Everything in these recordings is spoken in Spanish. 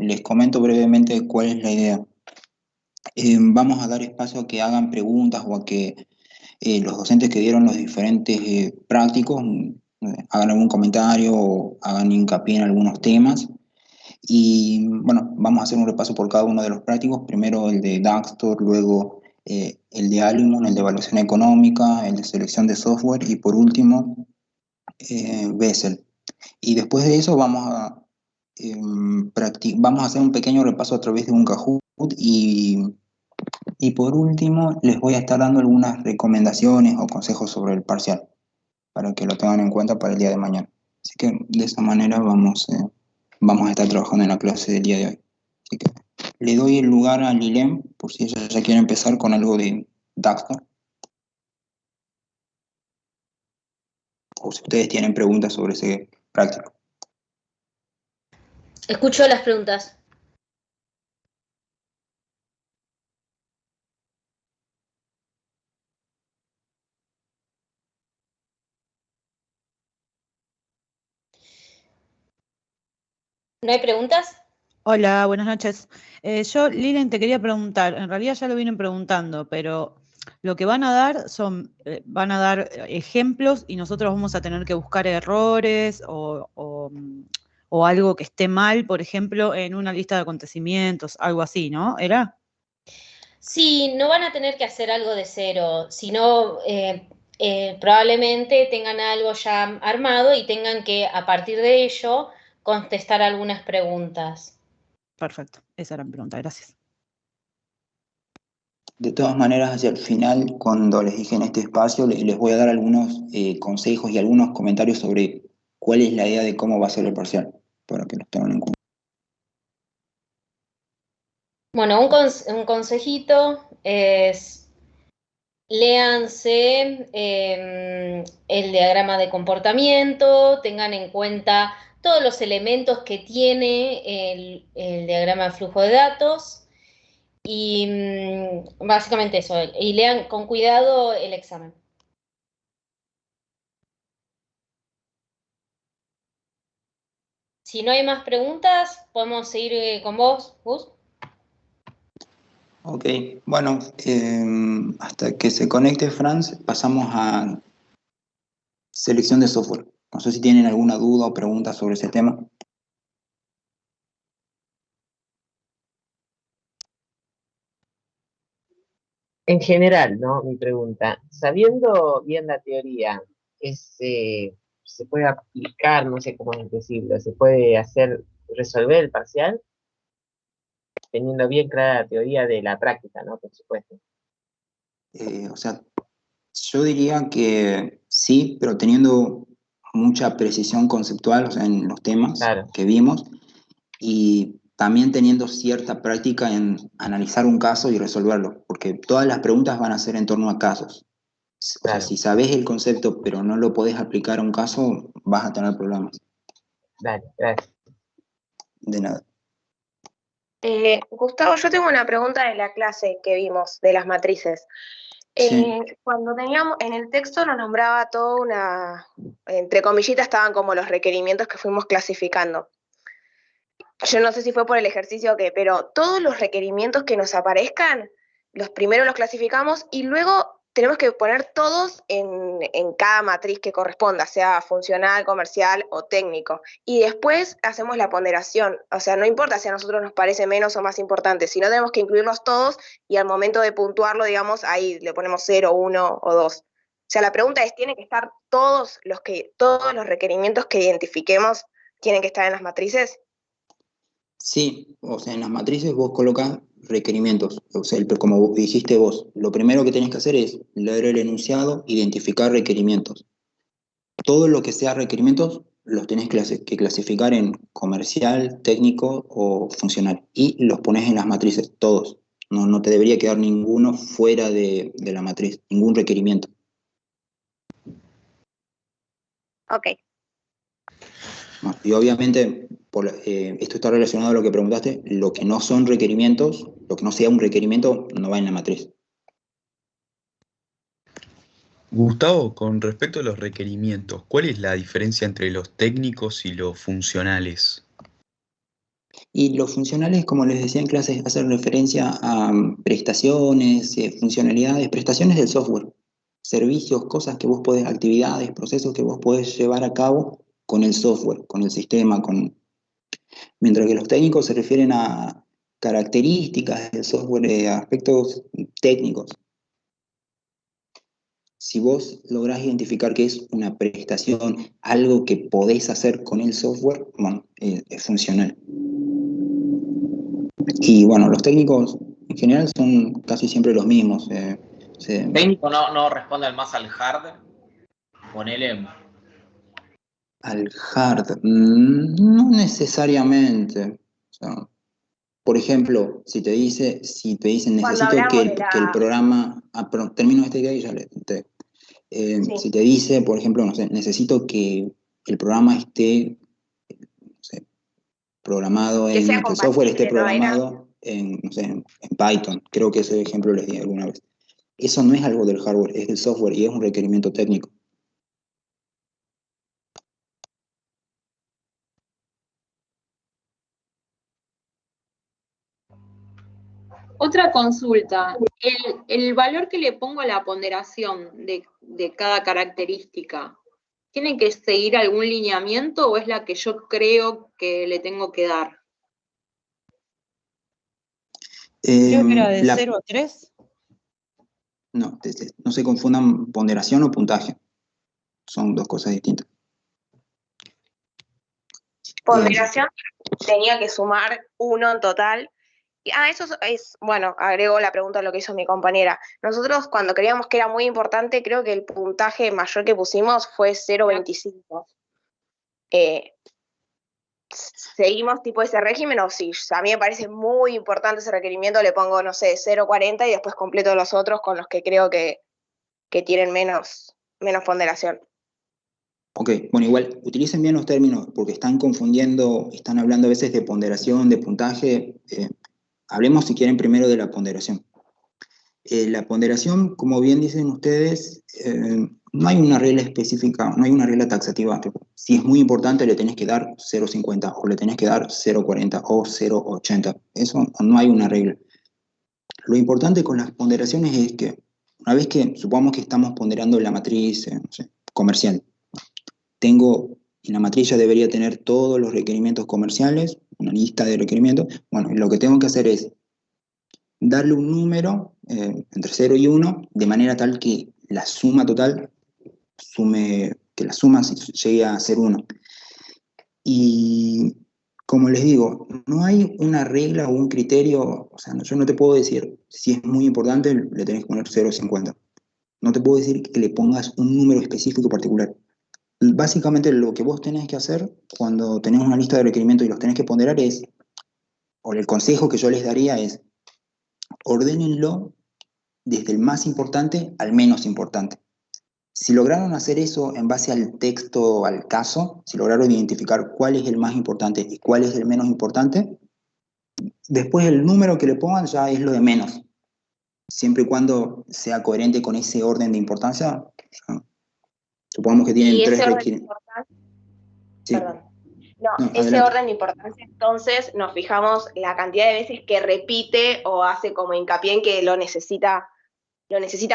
les comento brevemente cuál es la idea. Vamos a dar espacio a que hagan preguntas o a que los docentes que dieron los diferentes prácticos hagan algún comentario o hagan hincapié en algunos temas. Y bueno, vamos a hacer un repaso por cada uno de los prácticos. Primero el de Daxtor, luego el de Alimun, el de evaluación económica, el de selección de software y por último Bessel. Y después de eso vamos a hacer un pequeño repaso a través de un Kahoot y por último les voy a estar dando algunas recomendaciones o consejos sobre el parcial para que lo tengan en cuenta para el día de mañana. Así que de esa manera vamos a estar trabajando en la clase del día de hoy. Así que le doy el lugar a Lilem por si ella ya quiere empezar con algo de Daxter. O si ustedes tienen preguntas sobre ese práctico. Escucho las preguntas. ¿No hay preguntas? Hola, buenas noches. Yo, Lilen, te quería preguntar, en realidad ya lo vienen preguntando, pero lo que van a dar van a dar ejemplos y nosotros vamos a tener que buscar errores o algo que esté mal, por ejemplo, en una lista de acontecimientos, algo así, ¿no? ¿Era? Sí, no van a tener que hacer algo de cero, sino probablemente tengan algo ya armado y tengan que, a partir de ello, contestar algunas preguntas. Perfecto, esa era mi pregunta, gracias. De todas maneras, hacia el final, cuando les dije en este espacio, les voy a dar algunos consejos y algunos comentarios sobre cuál es la idea de cómo va a ser el parcial, para que los tengan en cuenta. Bueno, un consejito es léanse el diagrama de comportamiento, tengan en cuenta todos los elementos que tiene el diagrama de flujo de datos y básicamente eso, y lean con cuidado el examen. Si no hay más preguntas, podemos seguir con vos, Gus. Ok, bueno, hasta que se conecte Franz, pasamos a selección de software. No sé si tienen alguna duda o pregunta sobre ese tema. En general, ¿no? Mi pregunta, sabiendo bien la teoría, se puede aplicar, no sé cómo decirlo, se puede resolver el parcial, teniendo bien clara la teoría de la práctica, ¿no? Por supuesto. O sea, yo diría que sí, pero teniendo mucha precisión conceptual, o sea, en los temas Claro. que vimos, y también teniendo cierta práctica en analizar un caso y resolverlo, porque todas las preguntas van a ser en torno a casos. O sea, Claro. si sabes el concepto pero no lo podés aplicar a un caso, vas a tener problemas. Dale, gracias. De nada. Gustavo, yo tengo una pregunta de la clase que vimos, de las matrices. Sí. Cuando teníamos, en el texto nos nombraba toda entre comillitas estaban como los requerimientos que fuimos clasificando. Yo no sé si fue por el ejercicio o qué, pero todos los requerimientos que nos aparezcan, los primeros los clasificamos y luego tenemos que poner todos en cada matriz que corresponda, sea funcional, comercial o técnico. Y después hacemos la ponderación. O sea, no importa si a nosotros nos parece menos o más importante, sino tenemos que incluirlos todos y al momento de puntuarlo, digamos, ahí le ponemos 0, 1 o 2. O sea, la pregunta es, ¿tienen que estar todos los requerimientos que identifiquemos, tienen que estar en las matrices? Sí, o sea, en las matrices vos colocas requerimientos. O sea, como dijiste vos, lo primero que tenés que hacer es leer el enunciado, identificar requerimientos. Todo lo que sea requerimientos los tenés que clasificar en comercial, técnico o funcional. Y los pones en las matrices, todos. No te debería quedar ninguno fuera de la matriz, ningún requerimiento. Ok. Y obviamente, esto está relacionado a lo que preguntaste, lo que no son requerimientos, lo que no sea un requerimiento, no va en la matriz. Gustavo, con respecto a los requerimientos, ¿cuál es la diferencia entre los técnicos y los funcionales? Y los funcionales, como les decía en clases, hacen referencia a prestaciones, funcionalidades, prestaciones del software, servicios, cosas que vos podés, actividades, procesos que vos podés llevar a cabo con el software, con el sistema, mientras que los técnicos se refieren a características del software, aspectos técnicos. Si vos lográs identificar que es una prestación, algo que podés hacer con el software, bueno, es funcional. Y bueno, los técnicos en general son casi siempre los mismos. Técnico no responde más al hard. Ponele. Al hard, no necesariamente. O sea, por ejemplo, si te dicen, Cuando necesito hablamos de que el programa, perdón, termino esta idea y ya Sí. si te dice, por ejemplo, no sé, necesito que el programa esté, no sé, programado Que sea que el software esté compatible, ¿no? programado en, no sé, en Python. Creo que ese ejemplo les di alguna vez. Eso no es algo del hardware, es del software y es un requerimiento técnico. Otra consulta, el valor que le pongo a la ponderación de cada característica, ¿tiene que seguir algún lineamiento o es la que yo creo que le tengo que dar? Creo que era de 0 a 3. No, no se confundan ponderación o puntaje. Son dos cosas distintas. Ponderación tenía que sumar 1 en total. Eso es, bueno, agrego la pregunta a lo que hizo mi compañera. Nosotros cuando creíamos que era muy importante, creo que el puntaje mayor que pusimos fue 0,25. ¿Seguimos tipo ese régimen o si a mí me parece muy importante ese requerimiento, le pongo, no sé, 0,40 y después completo los otros con los que creo que tienen menos ponderación? Ok, bueno, igual, utilicen bien los términos porque están confundiendo, están hablando a veces de ponderación, de puntaje. Hablemos si quieren primero de la ponderación. La ponderación, como bien dicen ustedes, no hay una regla específica, no hay una regla taxativa. Si es muy importante, le tenés que dar 0,50 o le tenés que dar 0,40 o 0,80. Eso no hay una regla. Lo importante con las ponderaciones es que una vez que supongamos que estamos ponderando la matriz no sé, comercial, en la matriz ya debería tener todos los requerimientos comerciales, una lista de requerimientos. Bueno, lo que tengo que hacer es darle un número entre 0 y 1, de manera tal que la suma total llegue a ser 1. Y como les digo, no hay una regla o un criterio, o sea, yo no te puedo decir, si es muy importante, le tenés que poner 0,50. No te puedo decir que le pongas un número específico particular. Básicamente lo que vos tenés que hacer cuando tenés una lista de requerimientos y los tenés que ponderar o el consejo que yo les daría es, ordénenlo desde el más importante al menos importante. Si lograron hacer eso en base al texto, al caso, si lograron identificar cuál es el más importante y cuál es el menos importante, después el número que le pongan ya es lo de menos. Siempre y cuando sea coherente con ese orden de importancia, supongamos que tienen 3 requerimientos. Sí. Perdón. No, ese adelante. orden de importancia, entonces nos fijamos la cantidad de veces que repite o hace como hincapié en que lo necesita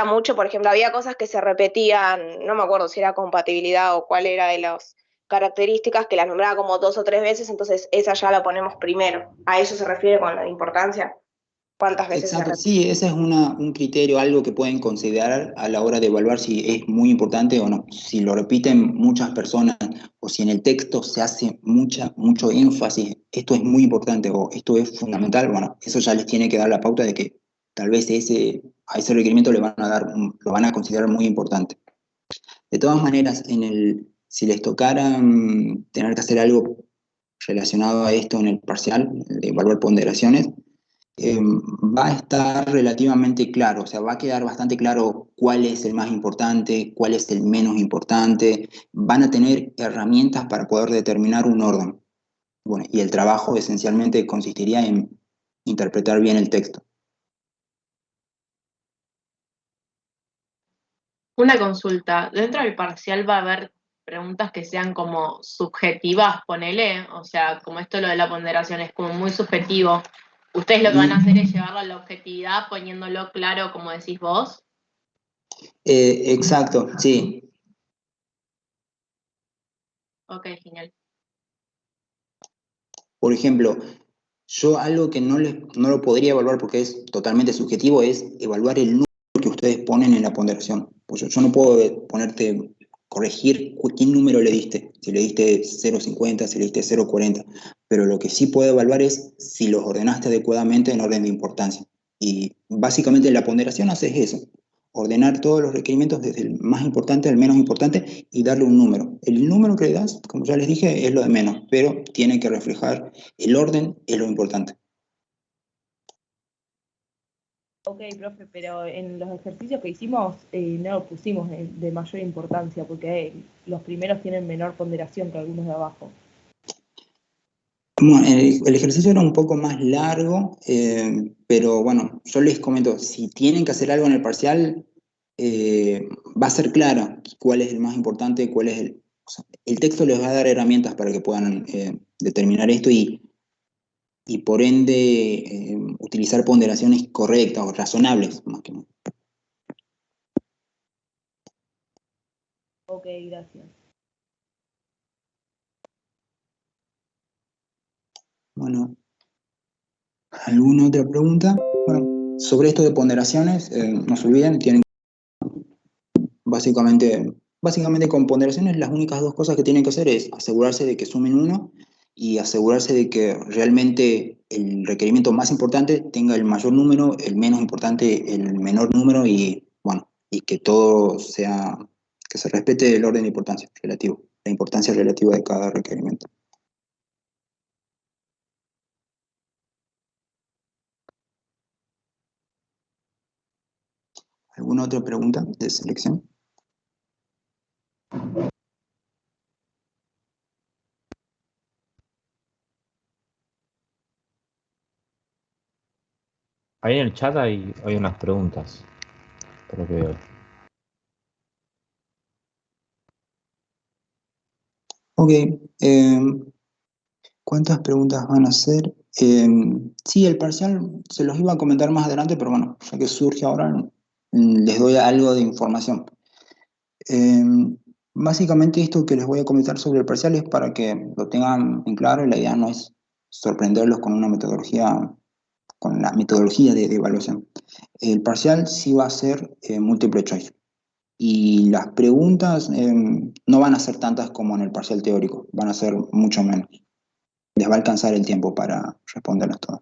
mucho. Por ejemplo, había cosas que se repetían, no me acuerdo si era compatibilidad o cuál era de las características, que las nombraba como 2 o 3 veces, entonces esa ya la ponemos primero. ¿A eso se refiere con la importancia? ¿Cuántas veces se Exacto, repite? sí, ese es un criterio, algo que pueden considerar a la hora de evaluar si es muy importante o no. Si lo repiten muchas personas o si en el texto se hace mucho énfasis, esto es muy importante o esto es fundamental, bueno, eso ya les tiene que dar la pauta de que tal vez a ese requerimiento lo van a considerar muy importante. De todas maneras, si les tocara tener que hacer algo relacionado a esto en el parcial, de evaluar ponderaciones, va a estar relativamente claro, o sea, va a quedar bastante claro cuál es el más importante, cuál es el menos importante, van a tener herramientas para poder determinar un orden. Bueno, y el trabajo esencialmente consistiría en interpretar bien el texto. Una consulta, ¿dentro del parcial va a haber preguntas que sean como subjetivas, ponele, o sea, como esto lo de la ponderación es como muy subjetivo. Ustedes lo que van a hacer es llevarlo a la objetividad poniéndolo claro, como decís vos. Exacto, sí. Ok, genial. Por ejemplo, yo algo que no lo podría evaluar porque es totalmente subjetivo es evaluar el número que ustedes ponen en la ponderación. Pues yo no puedo corregir qué número le diste, si le diste 0,50, si le diste 0,40, pero lo que sí puedo evaluar es si los ordenaste adecuadamente en orden de importancia. Y básicamente la ponderación hace eso, ordenar todos los requerimientos desde el más importante al menos importante y darle un número. El número que le das, como ya les dije, es lo de menos, pero tiene que reflejar el orden, es lo importante. Ok, profe, pero en los ejercicios que hicimos no lo pusimos de mayor importancia porque los primeros tienen menor ponderación que algunos de abajo. Bueno, el ejercicio era un poco más largo, pero bueno, yo les comento, si tienen que hacer algo en el parcial, va a ser claro cuál es el más importante, cuál es o sea, el texto les va a dar herramientas para que puedan determinar esto y por ende utilizar ponderaciones correctas o razonables, más que nada. Ok, gracias. Bueno, ¿alguna otra pregunta? Bueno, sobre esto de ponderaciones, no se olviden, tienen básicamente con ponderaciones las únicas dos cosas que tienen que hacer es asegurarse de que sumen uno y asegurarse de que realmente el requerimiento más importante tenga el mayor número, el menos importante el menor número y bueno, y que todo sea, que se respete el orden de importancia relativo, la importancia relativa de cada requerimiento. ¿Alguna otra pregunta de selección? Ahí en el chat hay unas preguntas, por lo que veo. Ok, ¿cuántas preguntas van a hacer? Sí, el parcial se los iba a comentar más adelante, pero bueno, ya que surge ahora, les doy algo de información. Básicamente esto que les voy a comentar sobre el parcial es para que lo tengan en claro. La idea no es sorprenderlos con una metodología, con la metodología de evaluación. El parcial sí va a ser múltiple choice. Y las preguntas no van a ser tantas como en el parcial teórico, van a ser mucho menos. Les va a alcanzar el tiempo para responderlas todas.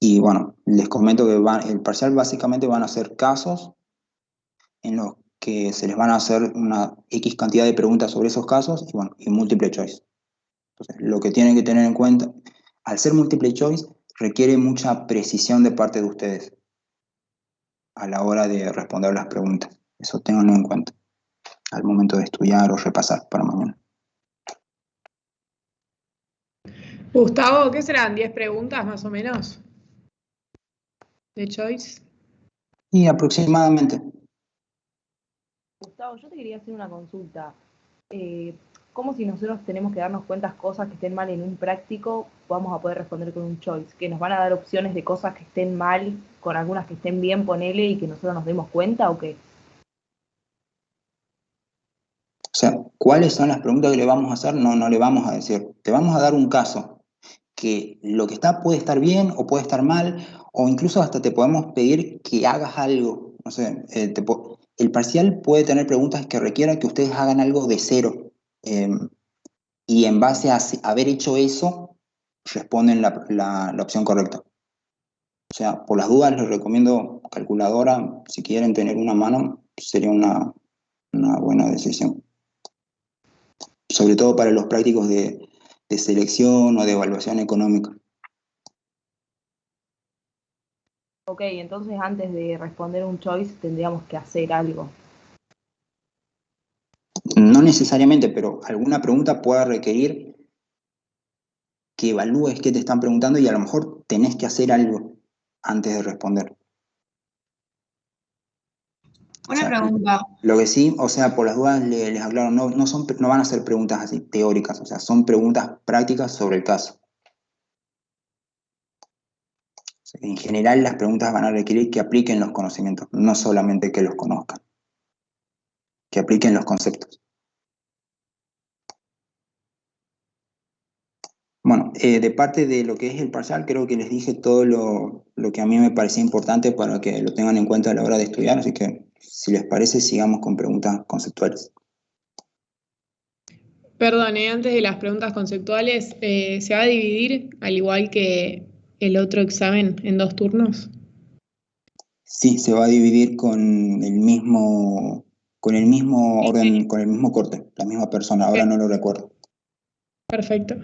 Y bueno, les comento que el parcial básicamente van a ser casos en los que se les van a hacer una X cantidad de preguntas sobre esos casos y bueno, y múltiple choice. Entonces, lo que tienen que tener en cuenta, al ser múltiple choice, requiere mucha precisión de parte de ustedes a la hora de responder las preguntas. Eso tenganlo en cuenta al momento de estudiar o repasar para mañana. Gustavo, ¿qué serán? ¿10 preguntas más o menos? ¿De choice? Y aproximadamente. Gustavo, yo te quería hacer una consulta. ¿Cómo si nosotros tenemos que darnos cuenta cosas que estén mal en un práctico, vamos a poder responder con un choice? Que nos van a dar opciones de cosas que estén mal, con algunas que estén bien, ponele, y que nosotros nos demos cuenta, ¿o qué? O sea, ¿cuáles son las preguntas que le vamos a hacer? No le vamos a decir. Te vamos a dar un caso que lo que está puede estar bien o puede estar mal, o incluso hasta te podemos pedir que hagas algo. No sé, el parcial puede tener preguntas que requieran que ustedes hagan algo de cero. Y en base a haber hecho eso, responden la opción correcta. O sea, por las dudas les recomiendo calculadora. Si quieren tener una mano, sería una buena decisión. Sobre todo para los prácticos de selección o de evaluación económica. Ok, entonces antes de responder un choice tendríamos que hacer algo. No necesariamente, pero alguna pregunta puede requerir que evalúes qué te están preguntando y a lo mejor tenés que hacer algo antes de responder. Una pregunta. Lo que sí, o sea, por las dudas les aclaro, no van a ser preguntas así teóricas, o sea, son preguntas prácticas sobre el caso. O sea, en general, las preguntas van a requerir que apliquen los conocimientos, no solamente que los conozcan, que apliquen los conceptos. Bueno, de parte de lo que es el parcial, creo que les dije todo lo que a mí me parecía importante para que lo tengan en cuenta a la hora de estudiar, así que si les parece, sigamos con preguntas conceptuales. Perdón, antes de las preguntas conceptuales, ¿se va a dividir, al igual que el otro examen, en 2 turnos? Sí, se va a dividir con el mismo orden, con el mismo corte, la misma persona, ahora no lo recuerdo. Perfecto.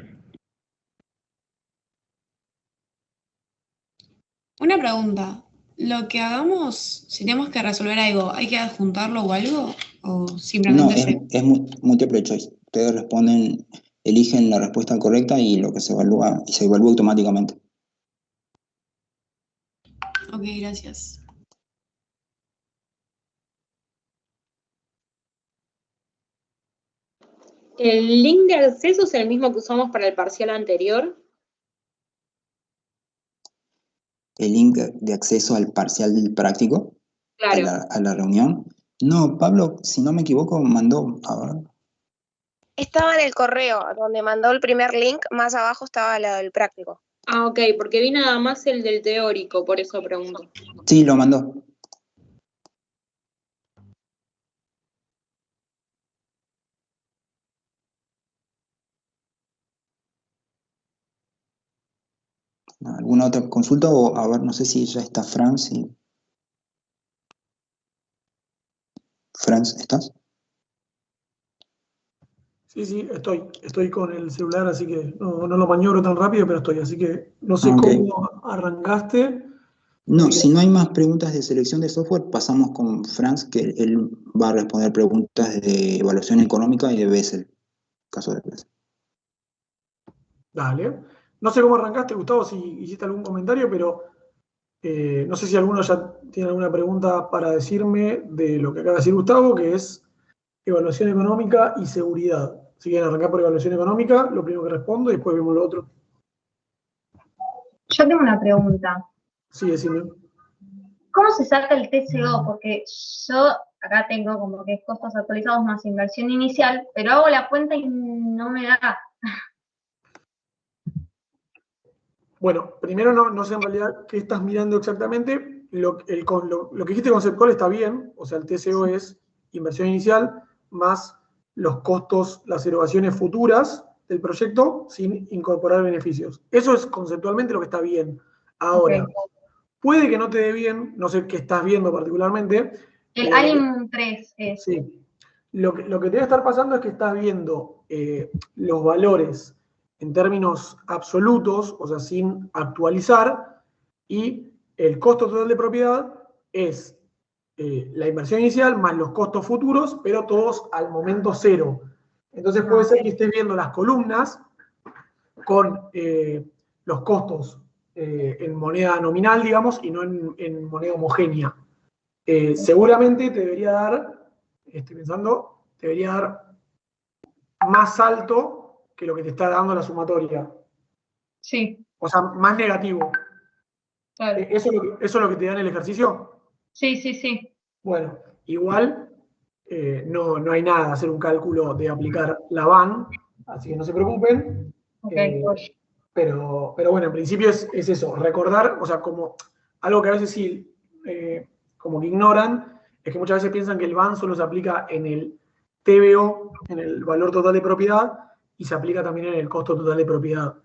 Una pregunta. Lo que hagamos, si tenemos que resolver algo, ¿hay que adjuntarlo o algo? ¿O No, simplemente es múltiple choice. Ustedes responden, eligen la respuesta correcta y lo que se evalúa automáticamente. Ok, gracias. ¿El link de acceso es el mismo que usamos para el parcial anterior? El link de acceso al parcial práctico, Claro. a la reunión. No, Pablo, si no me equivoco, mandó. A ver. Estaba en el correo, donde mandó el primer link, más abajo estaba la del práctico. Ah, ok, porque vi nada más el del teórico, por eso pregunto. Sí, lo mandó. ¿Alguna otra consulta? O a ver, no sé si ya está Franz. Franz, ¿estás? Sí, estoy con el celular, así que no lo maniobro tan rápido, pero estoy, así que no sé Ok. cómo arrancaste. No, si no hay más preguntas de selección de software, pasamos con Franz, que él va a responder preguntas de evaluación económica y de Bessel, caso de Bessel. Dale. No sé cómo arrancaste, Gustavo, si hiciste algún comentario, pero no sé si alguno ya tiene alguna pregunta para decirme de lo que acaba de decir Gustavo, que es evaluación económica y seguridad. Si quieren arrancar por evaluación económica, lo primero que respondo y después vemos lo otro. Yo tengo una pregunta. Sí, decime. ¿Cómo se saca el TCO? Porque yo acá tengo como que es costos actualizados más inversión inicial, pero hago la cuenta y no me da. Bueno, primero no sé en realidad qué estás mirando exactamente. Lo que dijiste conceptual está bien, o sea, el TCO es inversión inicial más los costos, las erogaciones futuras del proyecto sin incorporar beneficios. Eso es conceptualmente lo que está bien. Ahora, Okay. puede que no te dé bien, no sé qué estás viendo particularmente. El ALIM 3 es. Sí. Lo que te debe estar pasando es que estás viendo los valores en términos absolutos, o sea, sin actualizar, y el costo total de propiedad es la inversión inicial más los costos futuros, pero todos al momento cero. Entonces puede ser que estés viendo las columnas con los costos en moneda nominal, digamos, y no en moneda homogénea. Seguramente te debería dar, estoy pensando, te debería dar más alto que lo que te está dando la sumatoria. Sí. O sea, más negativo. Claro. ¿Eso es lo que te da en el ejercicio? Sí. Bueno, igual no hay nada de hacer un cálculo de aplicar la VAN, así que no se preocupen. Okay. Pero bueno, en principio es eso, recordar, o sea, como algo que a veces sí, como que ignoran, es que muchas veces piensan que el VAN solo se aplica en el TBO, en el valor total de propiedad, y se aplica también en el costo total de propiedad.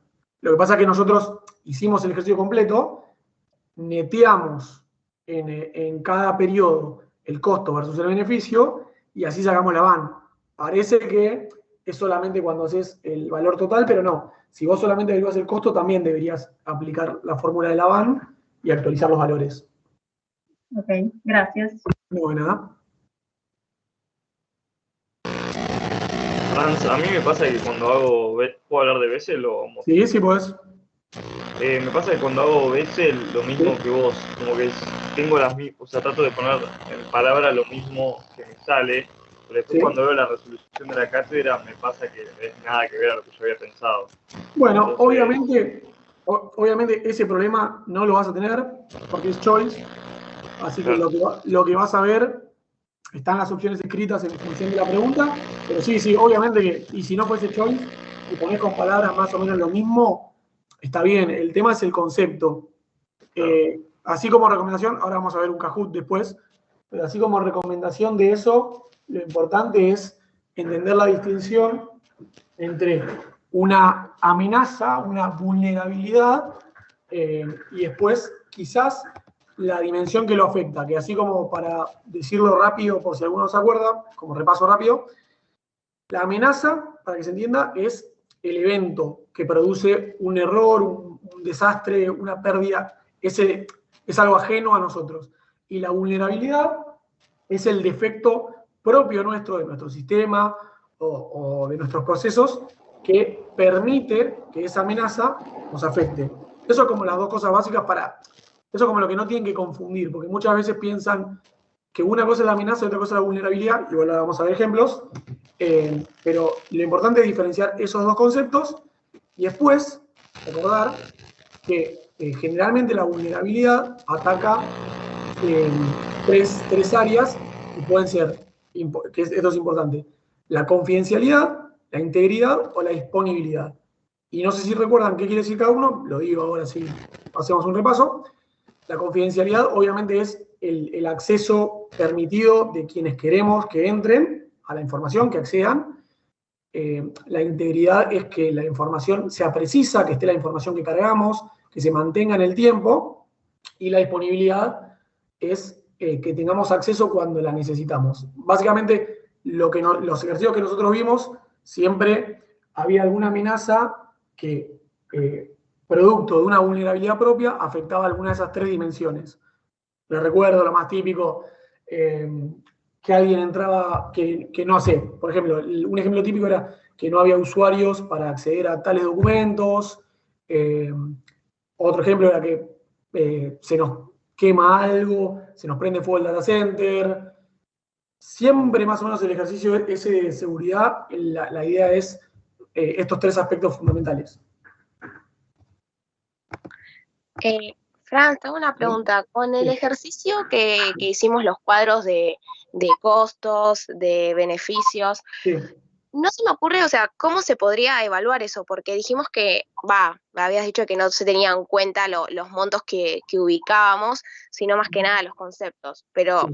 Lo que pasa es que nosotros hicimos el ejercicio completo, neteamos en cada periodo el costo versus el beneficio, y así sacamos la VAN. Parece que es solamente cuando haces el valor total, pero no. Si vos solamente averiguas el costo, también deberías aplicar la fórmula de la VAN y actualizar los valores. Ok, gracias. No, de nada. Franz, a mí me pasa que cuando ¿puedo hablar de Bessel o...? Sí, podés. Me pasa que cuando hago Bessel, lo mismo que vos, como que tengo las mismas, o sea, trato de poner en palabras lo mismo que me sale, pero después cuando veo la resolución de la cátedra me pasa que no es nada que ver a lo que yo había pensado. Bueno, entonces, obviamente ese problema no lo vas a tener porque es choice, así que lo que vas a ver están las opciones escritas en función de la pregunta, pero sí, obviamente que, y si no fuese choice, y ponés con palabras más o menos lo mismo, está bien, el tema es el concepto. Así como recomendación, ahora vamos a ver un Kahoot después, pero así como recomendación de eso, lo importante es entender la distinción entre una amenaza, una vulnerabilidad, y después quizás la dimensión que lo afecta, que así como para decirlo rápido, por si alguno se acuerda, como repaso rápido, la amenaza, para que se entienda, es el evento que produce un error, un desastre, una pérdida, es algo ajeno a nosotros. Y la vulnerabilidad es el defecto propio nuestro, de nuestro sistema o de nuestros procesos, que permite que esa amenaza nos afecte. Eso es como las dos cosas básicas eso es como lo que no tienen que confundir, porque muchas veces piensan que una cosa es la amenaza y otra cosa es la vulnerabilidad, y bueno, vamos a ver ejemplos, pero lo importante es diferenciar esos dos conceptos y después recordar que generalmente la vulnerabilidad ataca tres áreas que pueden ser, esto es importante, la confidencialidad, la integridad o la disponibilidad. Y no sé si recuerdan qué quiere decir cada uno, lo digo ahora sí, hacemos un repaso. La confidencialidad obviamente es el acceso permitido de quienes queremos que entren a la información, que accedan. La integridad es que la información sea precisa, que esté la información que cargamos, que se mantenga en el tiempo. Y la disponibilidad es que tengamos acceso cuando la necesitamos. Básicamente, los ejercicios que nosotros vimos, siempre había alguna amenaza que, producto de una vulnerabilidad propia, afectaba alguna de esas tres dimensiones. Les recuerdo lo más típico, que alguien entraba, que no sé, por ejemplo, un ejemplo típico era que no había usuarios para acceder a tales documentos. Otro ejemplo era que se nos quema algo, se nos prende fuego el data center. Siempre más o menos el ejercicio ese de seguridad, la idea es estos tres aspectos fundamentales. Fran, tengo una pregunta. Con el ejercicio que hicimos los cuadros de costos, de beneficios, no se me ocurre, o sea, ¿cómo se podría evaluar eso? Porque dijimos que, habías dicho que no se tenían en cuenta los montos que ubicábamos, sino más que nada los conceptos. Pero,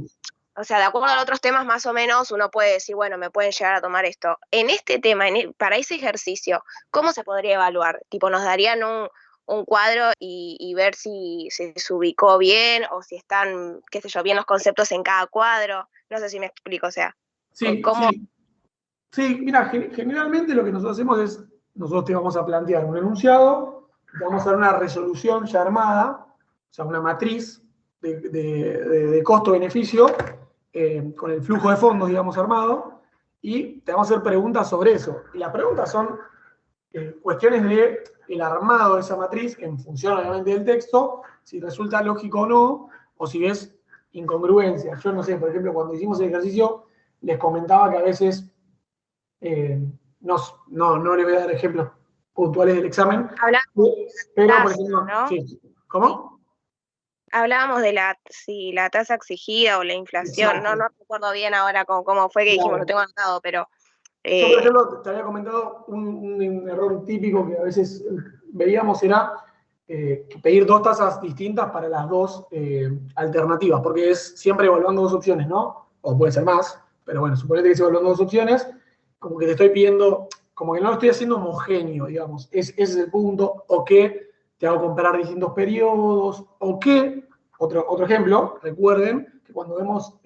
o sea, de acuerdo a otros temas, más o menos, uno puede decir, bueno, me pueden llegar a tomar esto. En este tema, para ese ejercicio, ¿cómo se podría evaluar? Tipo, ¿nos darían un cuadro y ver si se ubicó bien o si están, qué sé yo, bien los conceptos en cada cuadro? No sé si me explico, o sea, ¿cómo? Sí, mira, generalmente lo que nosotros hacemos es, nosotros te vamos a plantear un enunciado, te vamos a dar una resolución ya armada, o sea, una matriz de costo-beneficio, con el flujo de fondos, digamos, armado, y te vamos a hacer preguntas sobre eso. Y las preguntas son cuestiones del armado de esa matriz, en función obviamente del texto, si resulta lógico o no, o si ves incongruencias. Yo no sé, por ejemplo, cuando hicimos el ejercicio, les comentaba que a veces, no le voy a dar ejemplos puntuales del examen, pero por ejemplo, ¿no? Sí. ¿Cómo? Hablábamos de la tasa exigida o la inflación. Exacto. No recuerdo bien ahora cómo fue que dijimos, lo tengo anotado, pero... Yo, por ejemplo, te había comentado un error típico que a veces veíamos era pedir dos tasas distintas para las dos alternativas, porque es siempre evaluando dos opciones, ¿no? O puede ser más, pero bueno, suponete que estoy evaluando dos opciones, como que te estoy pidiendo, como que no lo estoy haciendo homogéneo, digamos. Ese es el punto, o que te hago comparar distintos periodos, o que, otro ejemplo, recuerden que cuando vemos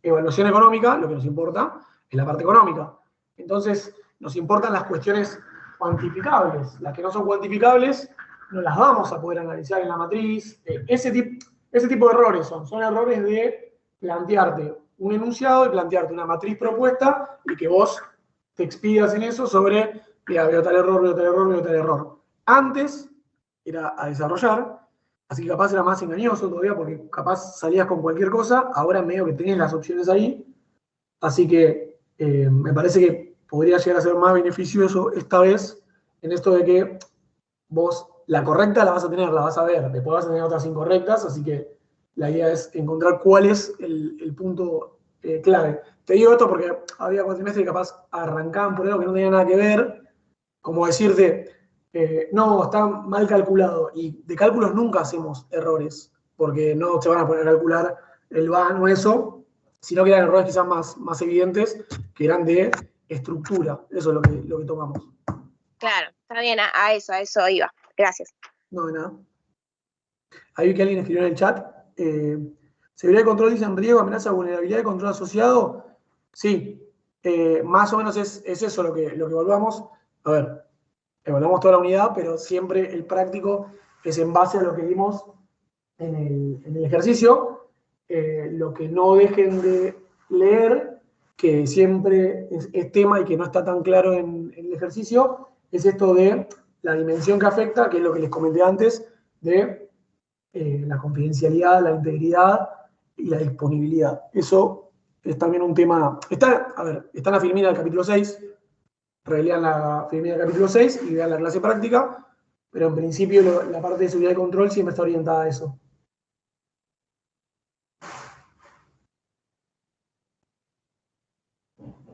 evaluación económica, lo que nos importa es la parte económica. Entonces, nos importan las cuestiones cuantificables. Las que no son cuantificables, no las vamos a poder analizar en la matriz. Ese tipo de errores son errores de plantearte un enunciado y plantearte una matriz propuesta y que vos te expidas en eso sobre, mira, veo tal error, veo tal error, veo tal error. Antes era a desarrollar, así que capaz era más engañoso todavía, porque capaz salías con cualquier cosa, ahora medio que tenés las opciones ahí, así que me parece que podría llegar a ser más beneficioso esta vez en esto de que vos la correcta la vas a tener, la vas a ver, después vas a tener otras incorrectas, así que la idea es encontrar cuál es el punto clave. Te digo esto porque había cuatrimestres que capaz arrancaban por algo que no tenía nada que ver, como decirte, no, está mal calculado, y de cálculos nunca hacemos errores, porque no se van a poner a calcular el van o eso, sino que eran errores quizás más evidentes, que eran de estructura, eso es lo que tomamos. Claro, está bien, a eso iba. Gracias. No, de nada. Ahí vi que alguien escribió en el chat. Seguridad de control dice en riesgo, amenaza, vulnerabilidad de control asociado. Sí, más o menos es eso lo que evaluamos. A ver, evaluamos toda la unidad, pero siempre el práctico es en base a lo que vimos en el ejercicio. Lo que no dejen de leer, que siempre es tema y que no está tan claro en el ejercicio, es esto de la dimensión que afecta, que es lo que les comenté antes, de la confidencialidad, la integridad y la disponibilidad. Eso es también un tema. Está en la filmina del capítulo 6, relean la filmina del capítulo 6 y vean la clase práctica, pero en principio la parte de seguridad y control siempre está orientada a eso.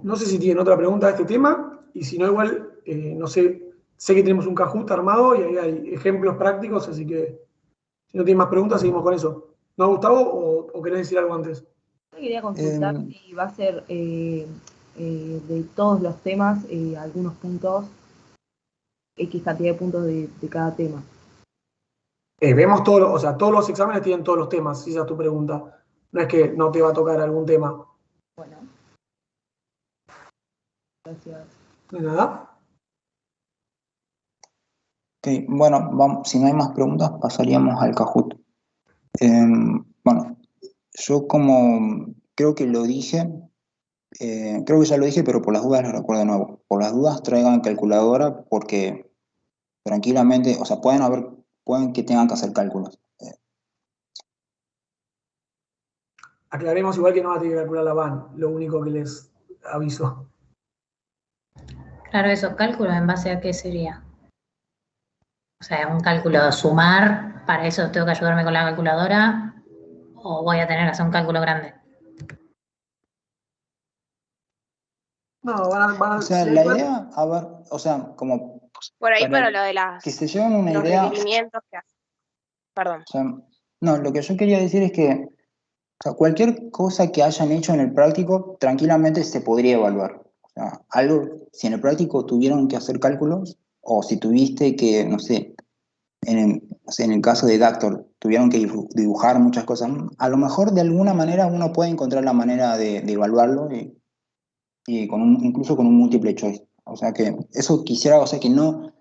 No sé si tienen otra pregunta de este tema, y si no, igual, no sé que tenemos un Kahoot armado y ahí hay ejemplos prácticos, así que si no tienen más preguntas, seguimos con eso. ¿No, Gustavo, o querés decir algo antes? Yo quería consultar si va a ser de todos los temas, algunos puntos, X cantidad de puntos de cada tema. Vemos todos los exámenes tienen todos los temas, si esa es tu pregunta. No es que no te va a tocar algún tema. Bueno. Gracias. ¿De nada? Ok, bueno, si no hay más preguntas, pasaríamos al Kahoot. Bueno, yo como creo que lo dije, creo que ya lo dije, pero por las dudas lo recuerdo de nuevo. Por las dudas traigan calculadora porque tranquilamente, o sea, pueden que tengan que hacer cálculos. Aclaremos igual que no va a tener que calcular la van, lo único que les aviso. Claro, eso, cálculo en base a qué sería. O sea, un cálculo de sumar, para eso tengo que ayudarme con la calculadora, o voy a tener que hacer un cálculo grande. No, van a o sea, la idea, a ver, o sea, como... Por ahí para lo de que se lleven una los idea... requerimientos que hacen. Perdón. O sea, no, lo que yo quería decir es que o sea, cualquier cosa que hayan hecho en el práctico, tranquilamente se podría evaluar. O sea, si en el práctico tuvieron que hacer cálculos, o si tuviste que, no sé, en el caso de Dactor, tuvieron que dibujar muchas cosas, a lo mejor de alguna manera uno puede encontrar la manera de evaluarlo y incluso con un múltiple choice. O sea que eso quisiera, o sea que no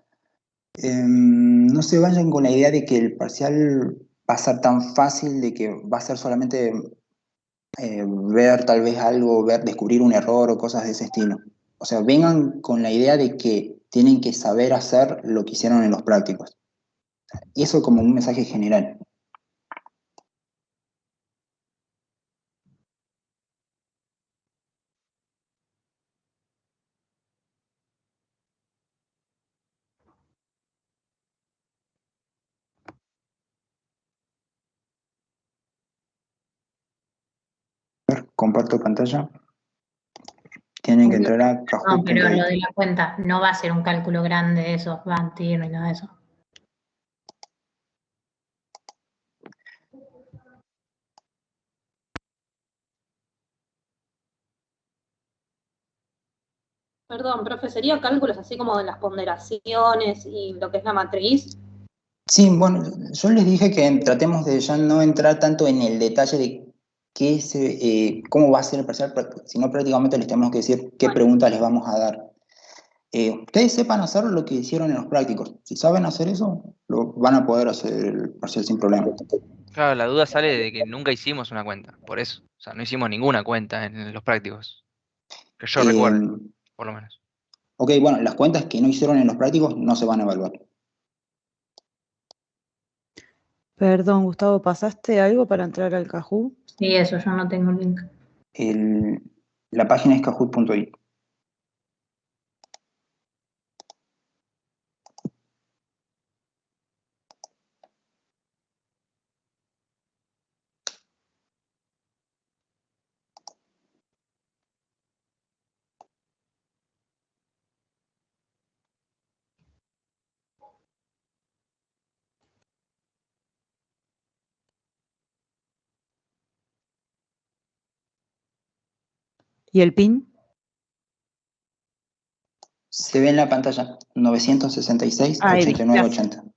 se vayan con la idea de que el parcial va a ser tan fácil, de que va a ser solamente ver tal vez algo, descubrir un error o cosas de ese estilo. O sea, vengan con la idea de que tienen que saber hacer lo que hicieron en los prácticos. Y eso como un mensaje general. Comparto pantalla. Tienen que entrar a Kahoot. No, pero lo de la cuenta no va a ser un cálculo grande de esos, Bantir ni nada de eso. Perdón, profe, ¿sería cálculos así como de las ponderaciones y lo que es la matriz? Sí, bueno, yo les dije que tratemos de ya no entrar tanto en el detalle de cómo va a ser el parcial, sino prácticamente les tenemos que decir qué preguntas les vamos a dar. Ustedes sepan hacer lo que hicieron en los prácticos. Si saben hacer eso, van a poder hacer el parcial sin problema. Claro, la duda sale de que nunca hicimos una cuenta, por eso. O sea, no hicimos ninguna cuenta en los prácticos. Que yo recuerdo, por lo menos. Ok, bueno, las cuentas que no hicieron en los prácticos no se van a evaluar. Perdón, Gustavo, ¿pasaste algo para entrar al Kahoot? Sí, eso, yo no tengo link. La página es kahoot.it. ¿Y el PIN? Se ve en la pantalla, 966 Ahí vi, 89 gracias. 80.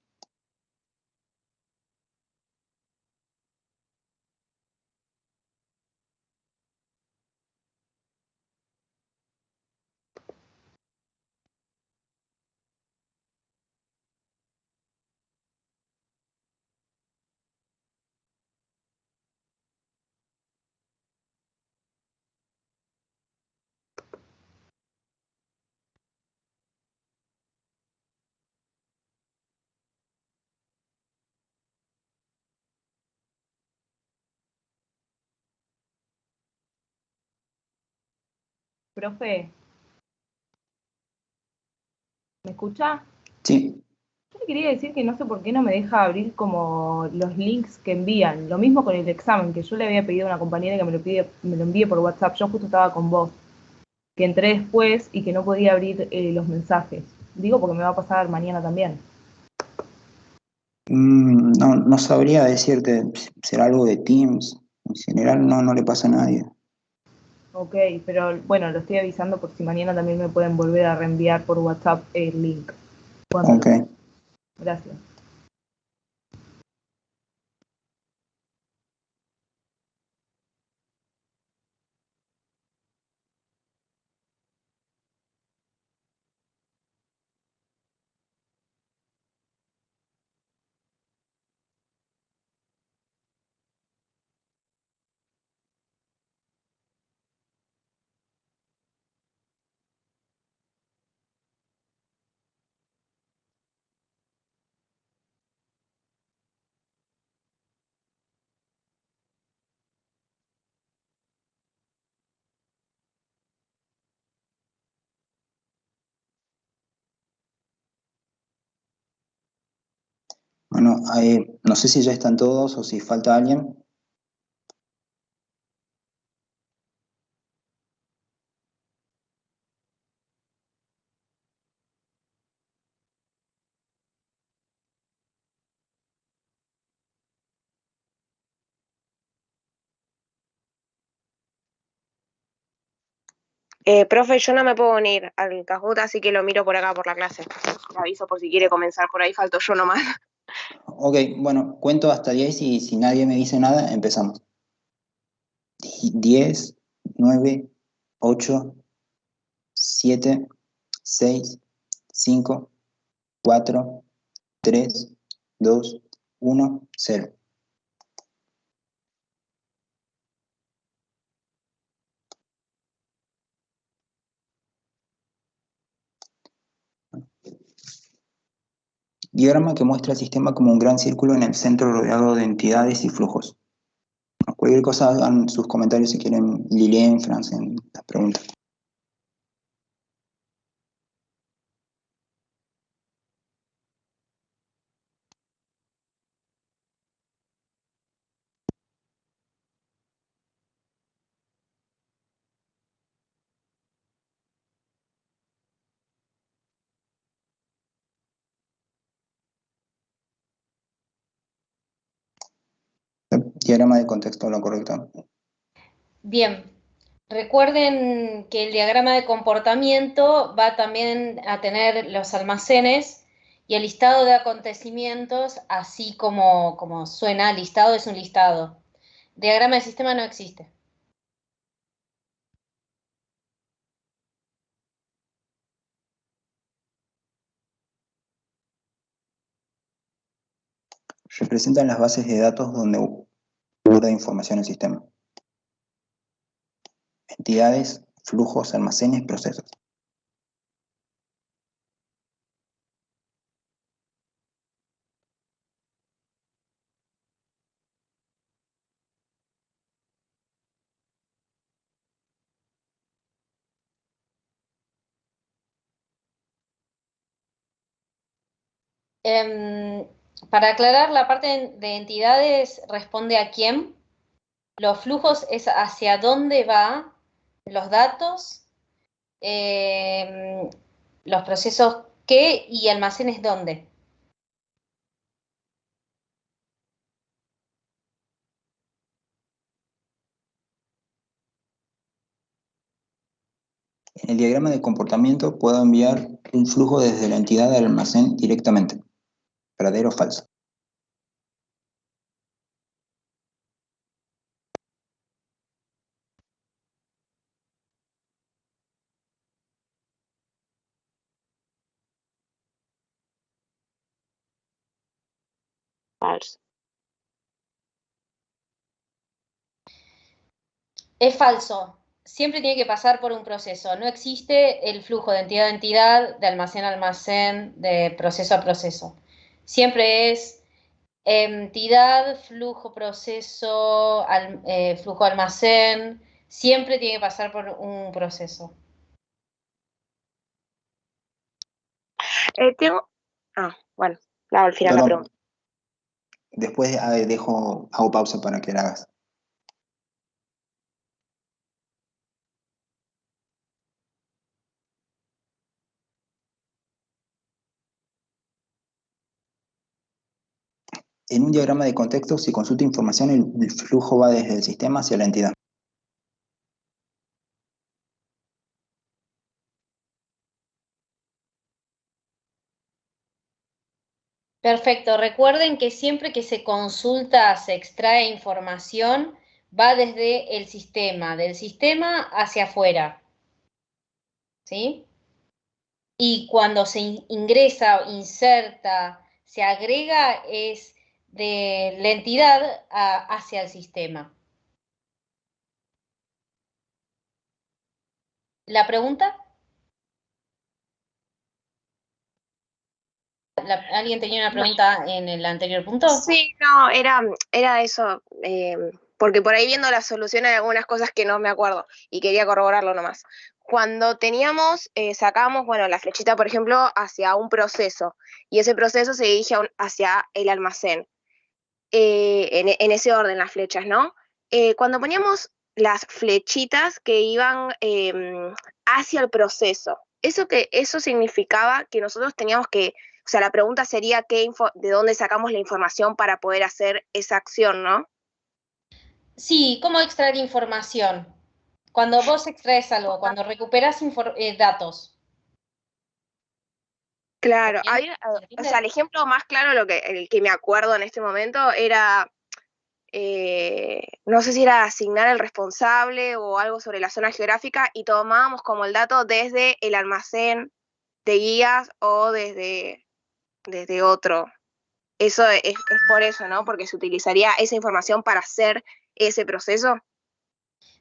Profe, ¿me escucha? Sí. Yo le quería decir que no sé por qué no me deja abrir como los links que envían. Lo mismo con el examen, que yo le había pedido a una compañera que me lo envíe por WhatsApp. Yo justo estaba con vos, que entré después y que no podía abrir los mensajes. Digo porque me va a pasar mañana también. No sabría decirte, será algo de Teams. En general no le pasa a nadie. Ok, pero bueno, lo estoy avisando por si mañana también me pueden volver a reenviar por WhatsApp el link. Ok. Gracias. Bueno, no sé si ya están todos o si falta alguien. Profe, yo no me puedo unir al Kahoot, así que lo miro por acá por la clase. Le aviso por si quiere comenzar por ahí, falto yo nomás. Ok, bueno, cuento hasta 10 y si nadie me dice nada, empezamos. 10, 9, 8, 7, 6, 5, 4, 3, 2, 1, 0. Diagrama que muestra el sistema como un gran círculo en el centro rodeado de entidades y flujos. Cualquier cosa hagan sus comentarios si quieren, Lilien, Franz, en las preguntas. Diagrama de contexto, lo correcto. Bien, recuerden que el diagrama de comportamiento va también a tener los almacenes y el listado de acontecimientos, así como suena, listado es un listado. Diagrama de sistema no existe. Representan las bases de datos donde guarda información el sistema. Entidades, flujos, almacenes, procesos. Para aclarar, la parte de entidades responde a quién. Los flujos es hacia dónde va los datos, los procesos qué y almacenes dónde. En el diagrama de comportamiento puedo enviar un flujo desde la entidad al almacén directamente. ¿Verdadero o falso? Falso. Es falso. Siempre tiene que pasar por un proceso. No existe el flujo de entidad a entidad, de almacén a almacén, de proceso a proceso. Siempre es entidad, flujo, proceso, flujo, almacén. Siempre tiene que pasar por un proceso. Bueno, al final la pregunta. Después hago pausa para que la hagas. En un diagrama de contexto, si consulta información, el flujo va desde el sistema hacia la entidad. Perfecto. Recuerden que siempre que se consulta, se extrae información, va desde el sistema, del sistema hacia afuera. ¿Sí? Y cuando se ingresa, inserta, se agrega, es de la entidad hacia el sistema. ¿La pregunta? ¿Alguien tenía una pregunta en el anterior punto? Sí, no, era eso, porque por ahí viendo la solución hay algunas cosas que no me acuerdo y quería corroborarlo nomás. Cuando teníamos, sacábamos, bueno, la flechita, por ejemplo, hacia un proceso y ese proceso se dirige hacia el almacén, en ese orden las flechas, ¿no? Cuando poníamos las flechitas que iban hacia el proceso, eso significaba que nosotros teníamos que, o sea, la pregunta sería de dónde sacamos la información para poder hacer esa acción, ¿no? Sí, ¿cómo extraer información? Cuando vos extraes algo, cuando recuperas datos. Claro, o sea, el ejemplo más claro, el que me acuerdo en este momento era, no sé si era asignar el responsable o algo sobre la zona geográfica y tomábamos como el dato desde el almacén de guías o desde otro. Eso es por eso, ¿no? Porque se utilizaría esa información para hacer ese proceso.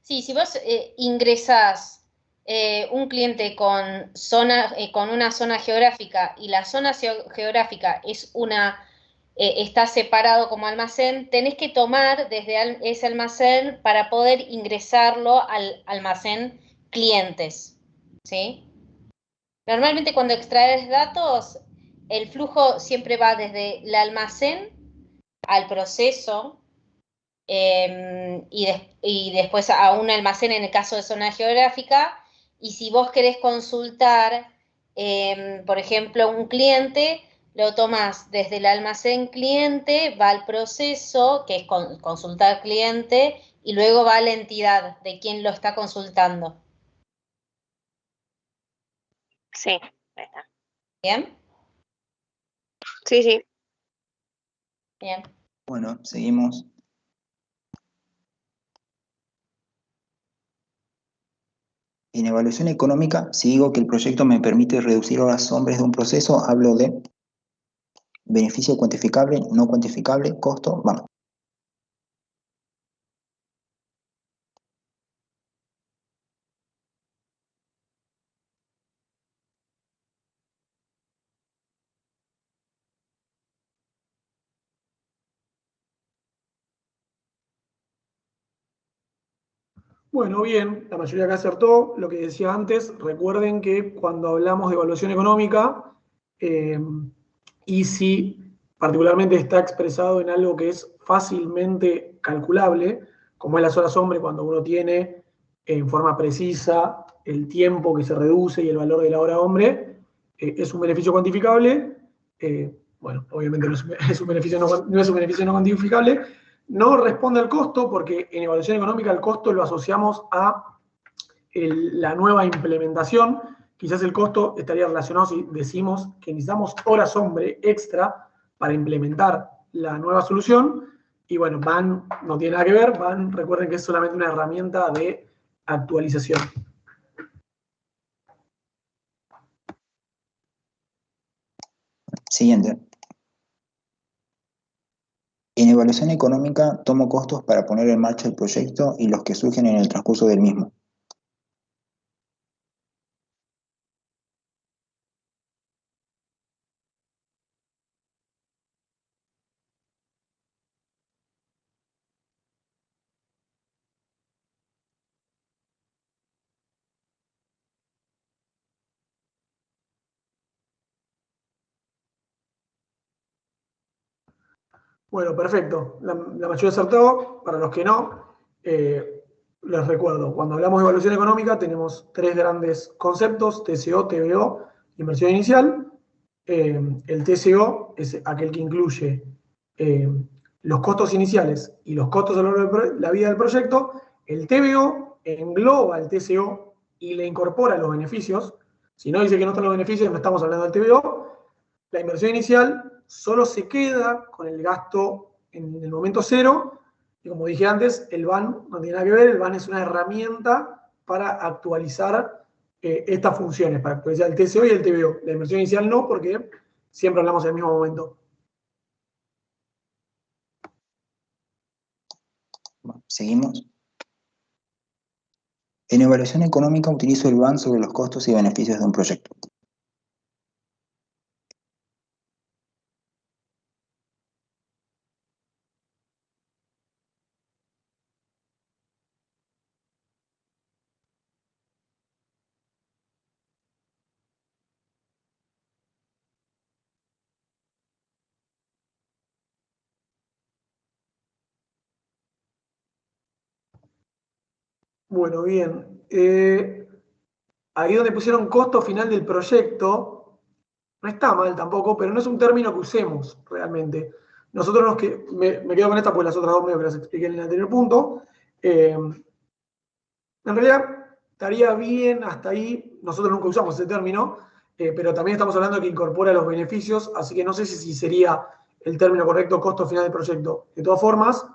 Sí, si vos ingresás un cliente con una zona geográfica y la zona geográfica es está separado como almacén, tenés que tomar desde ese almacén para poder ingresarlo al almacén clientes, ¿sí? Normalmente cuando extraes datos, el flujo siempre va desde el almacén al proceso, y después a un almacén en el caso de zona geográfica, y si vos querés consultar, por ejemplo, un cliente, lo tomás desde el almacén cliente, va al proceso, que es consultar cliente, y luego va a la entidad de quien lo está consultando. Sí, ahí está. ¿Bien? Sí, sí. Bien. Bueno, seguimos. En evaluación económica, si digo que el proyecto me permite reducir horas hombres de un proceso, hablo de beneficio cuantificable, no cuantificable, costo, vamos. Bueno, bien, la mayoría acá acertó. Lo que decía antes, recuerden que cuando hablamos de evaluación económica, y si particularmente está expresado en algo que es fácilmente calculable, como es las horas hombre, cuando uno tiene en forma precisa el tiempo que se reduce y el valor de la hora hombre, es un beneficio cuantificable. Bueno, obviamente no es un beneficio no cuantificable. No responde al costo, porque en evaluación económica el costo lo asociamos a la nueva implementación. Quizás el costo estaría relacionado si decimos que necesitamos horas hombre extra para implementar la nueva solución. Y bueno, van no tiene nada que ver, van, recuerden que es solamente una herramienta de actualización. Siguiente. En evaluación económica tomo costos para poner en marcha el proyecto y los que surgen en el transcurso del mismo. Bueno, perfecto. La mayoría acertó. Para los que no, les recuerdo, cuando hablamos de evaluación económica tenemos tres grandes conceptos: TCO, TBO, inversión inicial. El TCO es aquel que incluye los costos iniciales y los costos a lo largo de la vida del proyecto. El TBO engloba el TCO y le incorpora los beneficios. Si no dice que no están los beneficios, no estamos hablando del TBO. La inversión inicial solo se queda con el gasto en el momento cero, y como dije antes, el BAN no tiene nada que ver. El BAN es una herramienta para actualizar estas funciones, para actualizar el TCO y el TBO. La inversión inicial no, porque siempre hablamos en el mismo momento. Bueno, seguimos. En evaluación económica utilizo el BAN sobre los costos y beneficios de un proyecto. Bueno, bien. Ahí donde pusieron costo final del proyecto, no está mal tampoco, pero no es un término que usemos realmente. Nosotros me quedo con esta porque las otras dos medio que las expliqué en el anterior punto. En realidad estaría bien hasta ahí. Nosotros nunca usamos ese término, pero también estamos hablando de que incorpora los beneficios, así que no sé si sería el término correcto costo final del proyecto. De todas formas,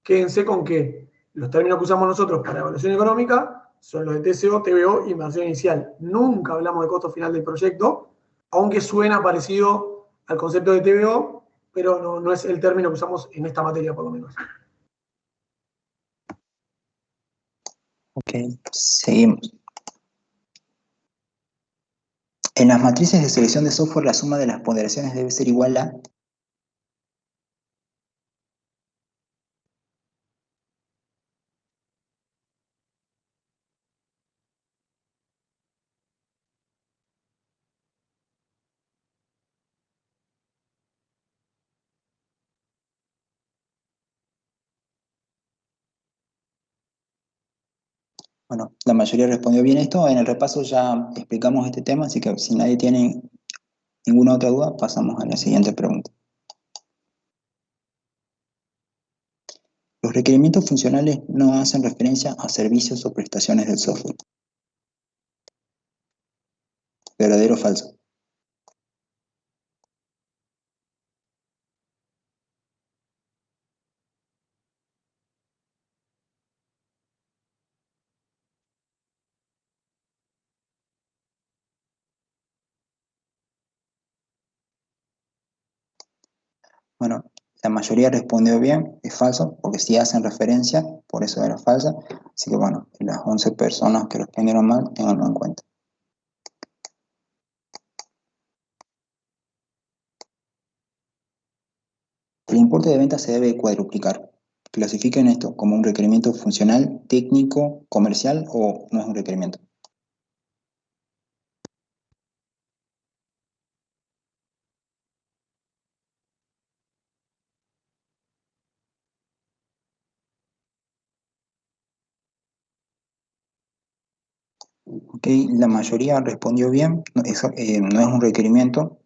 quédense con que los términos que usamos nosotros para evaluación económica son los de TCO, TBO y inversión inicial. Nunca hablamos de costo final del proyecto, aunque suena parecido al concepto de TBO, pero no es el término que usamos en esta materia, por lo menos. Ok, seguimos. En las matrices de selección de software, la suma de las ponderaciones debe ser igual a... Bueno, la mayoría respondió bien esto. En el repaso ya explicamos este tema, así que si nadie tiene ninguna otra duda, pasamos a la siguiente pregunta. Los requerimientos funcionales no hacen referencia a servicios o prestaciones del software. ¿Verdadero o falso? Bueno, la mayoría respondió bien, es falso, porque sí hacen referencia, por eso era falsa. Así que bueno, las 11 personas que respondieron mal, tenganlo en cuenta. El importe de venta se debe cuadruplicar. Clasifiquen esto como un requerimiento funcional, técnico, comercial o no es un requerimiento. Ok, la mayoría respondió bien, no es un requerimiento.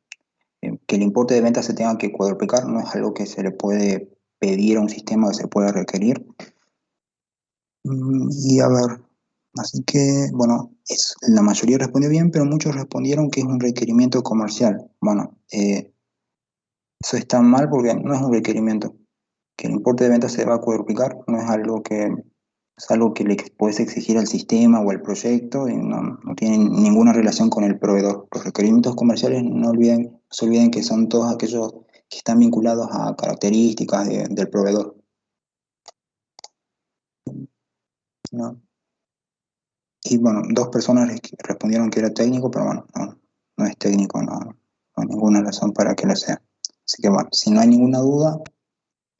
Que el importe de venta se tenga que cuadruplicar no es algo que se le puede pedir a un sistema, que se puede requerir. Y a ver, así que, bueno, la mayoría respondió bien, pero muchos respondieron que es un requerimiento comercial. Bueno, eso está mal porque no es un requerimiento. Que el importe de venta se va a cuadruplicar no es algo que le puedes exigir al sistema o al proyecto y no tiene ninguna relación con el proveedor. Los requerimientos comerciales no se olviden que son todos aquellos que están vinculados a características del proveedor. ¿No? Y bueno, 2 personas respondieron que era técnico, pero bueno, no es técnico, no hay ninguna razón para que lo sea. Así que bueno, si no hay ninguna duda,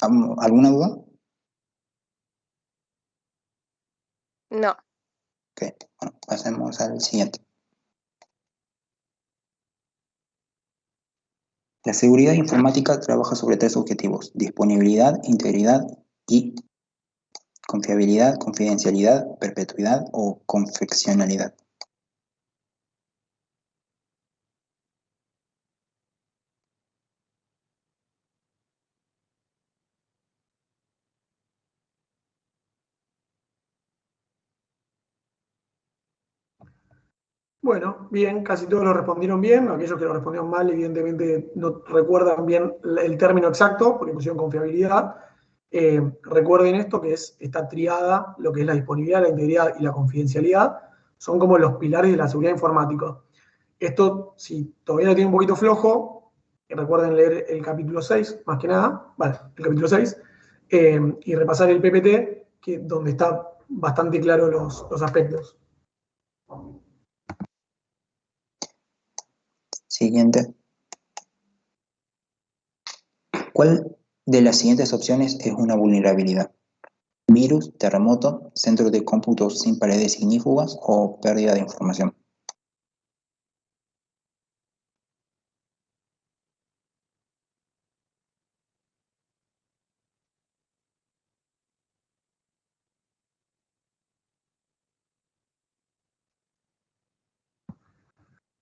¿alguna duda? No. Ok, bueno, pasemos al siguiente. La seguridad informática trabaja sobre 3 objetivos: disponibilidad, integridad y confiabilidad, confidencialidad, perpetuidad o confeccionalidad. Bueno, bien, casi todos lo respondieron bien. Aquellos que lo respondieron mal, evidentemente no recuerdan bien el término exacto, porque pusieron confiabilidad. Recuerden esto, que es esta triada, lo que es la disponibilidad, la integridad y la confidencialidad, son como los pilares de la seguridad informática. Esto, si todavía lo tienen un poquito flojo, recuerden leer el capítulo 6, más que nada, vale, el capítulo 6, y repasar el PPT, donde está bastante claro los aspectos. Siguiente. ¿Cuál de las siguientes opciones es una vulnerabilidad? ¿Virus, terremoto, centro de cómputo sin paredes ignífugas o pérdida de información?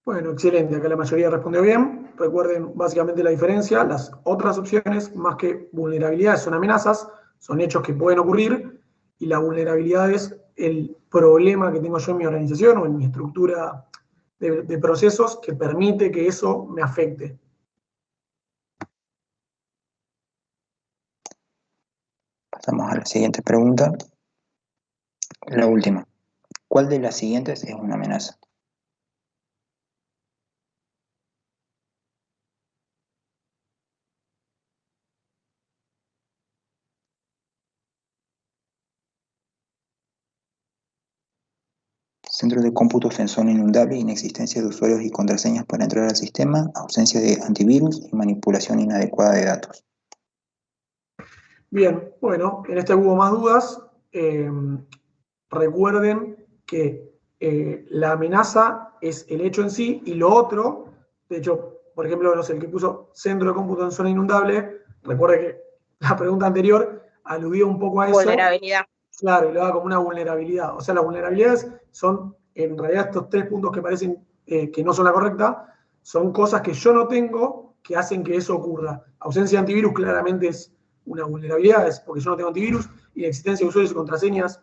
Bueno, excelente. Acá la mayoría respondió bien. Recuerden básicamente la diferencia. Las otras opciones, más que vulnerabilidades, son amenazas, son hechos que pueden ocurrir, y la vulnerabilidad es el problema que tengo yo en mi organización o en mi estructura de procesos que permite que eso me afecte. Pasamos a la siguiente pregunta. La última. ¿Cuál de las siguientes es una amenaza? Centro de cómputos en zona inundable, inexistencia de usuarios y contraseñas para entrar al sistema, ausencia de antivirus y manipulación inadecuada de datos. Bien, bueno, en este hubo más dudas. Recuerden que la amenaza es el hecho en sí, y lo otro, de hecho, por ejemplo, no sé, el que puso centro de cómputo en zona inundable, recuerde que la pregunta anterior aludía un poco a eso. Vulnerabilidad. Claro, y lo da como una vulnerabilidad. O sea, las vulnerabilidades son, en realidad, estos 3 puntos que parecen que no son la correcta, son cosas que yo no tengo que hacen que eso ocurra. Ausencia de antivirus claramente es una vulnerabilidad, es porque yo no tengo antivirus, y la existencia de usuarios y contraseñas,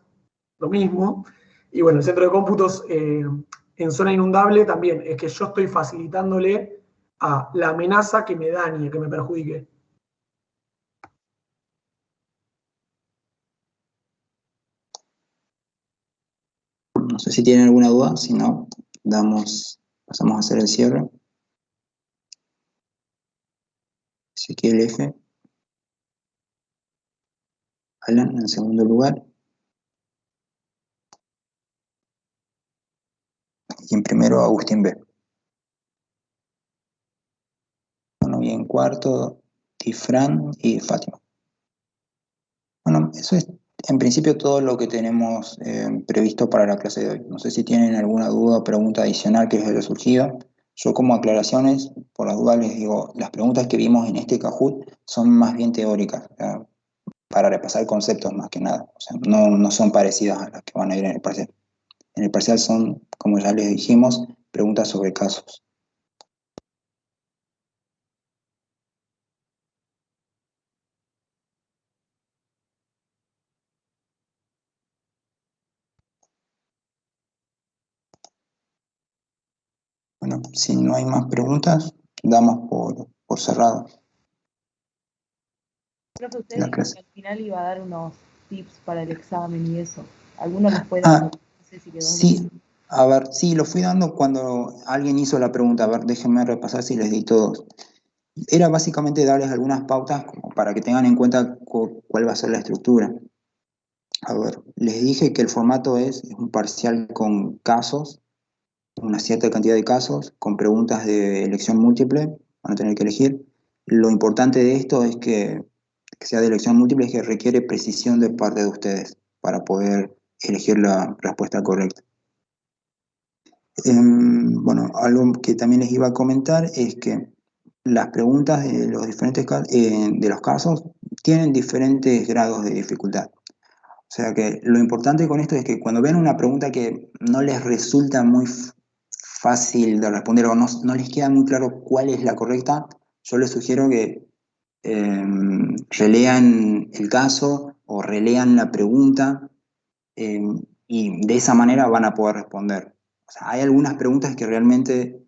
lo mismo. Y bueno, el centro de cómputos en zona inundable también, es que yo estoy facilitándole a la amenaza que me dañe, que me perjudique. No sé si tienen alguna duda, si no, pasamos a hacer el cierre. Ezequiel F. Alan en segundo lugar. Y en primero Agustín B. Bueno, y en cuarto Tifran y Fátima. Bueno, eso es en principio todo lo que tenemos previsto para la clase de hoy. No sé si tienen alguna duda o pregunta adicional que les haya surgido. Yo, como aclaraciones, por las dudas les digo, las preguntas que vimos en este Kahoot son más bien teóricas, para repasar conceptos más que nada. O sea, no son parecidas a las que van a ir en el parcial. En el parcial son, como ya les dijimos, preguntas sobre casos. Bueno, si no hay más preguntas, damos por cerrado. Profe, usted la dijo clase. que al final iba a dar unos tips para el examen y eso. ¿Alguno los puede Ah, dar? No sé si quedó sí, a ver, sí, lo fui dando cuando alguien hizo la pregunta. A ver, déjenme repasar si les di todos. Era básicamente darles algunas pautas como para que tengan en cuenta cuál va a ser la estructura. A ver, les dije que el formato es un parcial con casos, una cierta cantidad de casos, con preguntas de elección múltiple, van a tener que elegir. Lo importante de esto es que sea de elección múltiple, es que requiere precisión de parte de ustedes para poder elegir la respuesta correcta. Bueno, algo que también les iba a comentar es que las preguntas de los diferentes de los casos tienen diferentes grados de dificultad. O sea que lo importante con esto es que cuando vean una pregunta que no les resulta muy fácil de responder o no les queda muy claro cuál es la correcta, yo les sugiero que relean el caso o relean la pregunta y de esa manera van a poder responder. O sea, hay algunas preguntas que realmente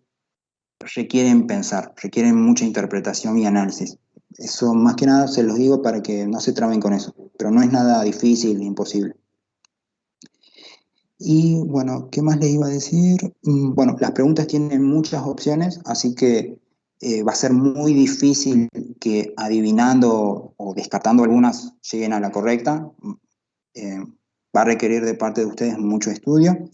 requieren pensar, requieren mucha interpretación y análisis. Eso más que nada se los digo para que no se traben con eso, pero no es nada difícil ni imposible. Y bueno, ¿qué más les iba a decir? Bueno, las preguntas tienen muchas opciones, así que va a ser muy difícil que adivinando o descartando algunas lleguen a la correcta. Va a requerir de parte de ustedes mucho estudio.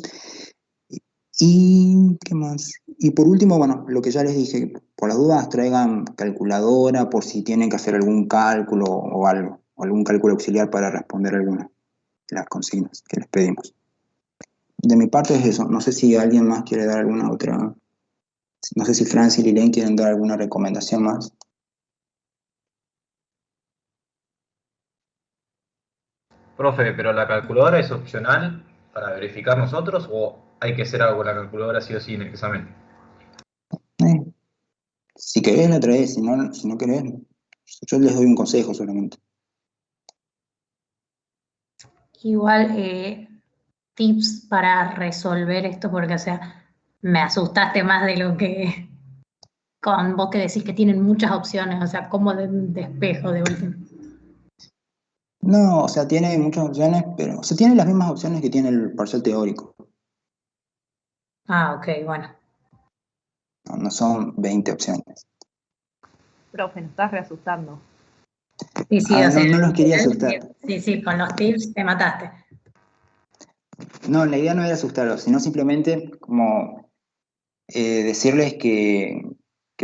¿Y qué más? Y por último, bueno, lo que ya les dije, por las dudas traigan calculadora por si tienen que hacer algún cálculo o algo, o algún cálculo auxiliar para responder alguna de las consignas que les pedimos. De mi parte es eso. No sé si alguien más quiere dar alguna otra. No sé si Francis y Lilén quieren dar alguna recomendación más. Profe, ¿pero la calculadora es opcional para verificar nosotros o hay que hacer algo con la calculadora sí o sí en el examen? Si querés la traes, si no querés, yo les doy un consejo solamente. Igual, tips para resolver esto, porque, o sea, me asustaste más de lo que con vos que decís que tienen muchas opciones, o sea, ¿cómo despejo de último? No, o sea, tiene muchas opciones, pero, o sea, tiene las mismas opciones que tiene el parcial teórico. Ah, ok, bueno. No son 20 opciones. Profe, nos estás reasustando. Sí, sí, o sea, no los quería asustar. Sí, con los tips te mataste. No, la idea no era asustarlos, sino simplemente como decirles que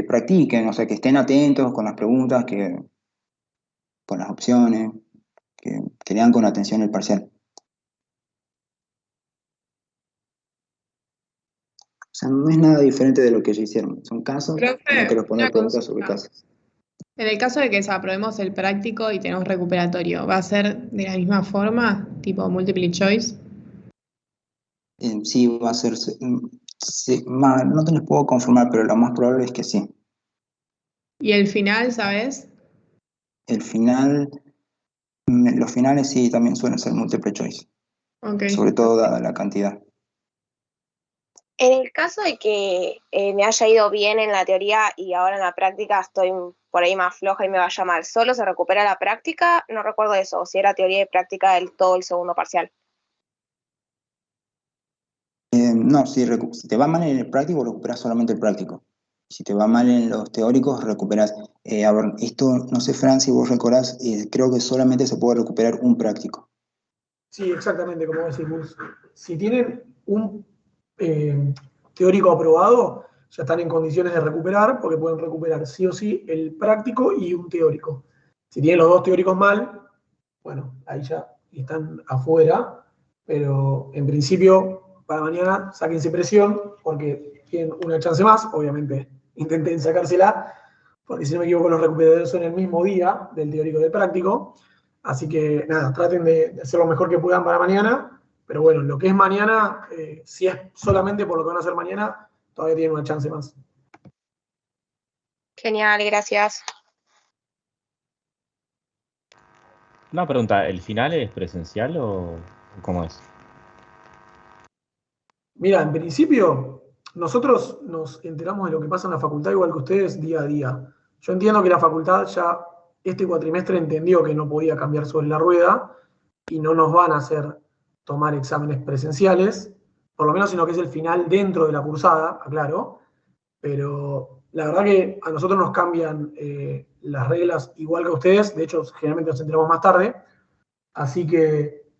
practiquen, o sea, que estén atentos con las preguntas, con las opciones, que lean con atención el parcial. O sea, no es nada diferente de lo que ya hicieron. Son casos, Profe, hay que responder una preguntas sobre consulta. casos. En el caso de que desaprobemos el práctico y tenemos recuperatorio, ¿va a ser de la misma forma, tipo multiple choice? Sí, va a ser... Sí, no te les puedo confirmar, pero lo más probable es que sí. ¿Y el final, sabes? El final... Los finales sí también suelen ser multiple choice. Ok. Sobre todo dada la cantidad. En el caso de que me haya ido bien en la teoría y ahora en la práctica estoy por ahí más floja y me vaya mal, ¿solo se recupera la práctica? No recuerdo eso, o si era teoría y práctica todo el segundo parcial. No, si te va mal en el práctico, recuperas solamente el práctico. Si te va mal en los teóricos, recuperas... a ver, esto, no sé, Fran, si vos recordás, creo que solamente se puede recuperar un práctico. Sí, exactamente, como decís vos. Si tienen un teórico aprobado, ya están en condiciones de recuperar, porque pueden recuperar sí o sí el práctico y un teórico. Si tienen los dos teóricos mal, bueno, ahí ya están afuera, pero en principio, para mañana, sáquense presión, porque tienen una chance más, obviamente intenten sacársela, porque si no me equivoco los recuperadores son el mismo día del teórico y del práctico, así que nada, traten de hacer lo mejor que puedan para mañana Pero bueno, lo que es mañana, si es solamente por lo que van a hacer mañana, todavía tienen una chance más. Genial, gracias. Una pregunta, ¿el final es presencial o cómo es? Mira, en principio, nosotros nos enteramos de lo que pasa en la facultad igual que ustedes día a día. Yo entiendo que la facultad ya este cuatrimestre entendió que no podía cambiar sobre la rueda y no nos van a hacer tomar exámenes presenciales, por lo menos sino que es el final dentro de la cursada, aclaro, pero la verdad que a nosotros nos cambian las reglas igual que a ustedes, de hecho generalmente nos enteramos más tarde, así que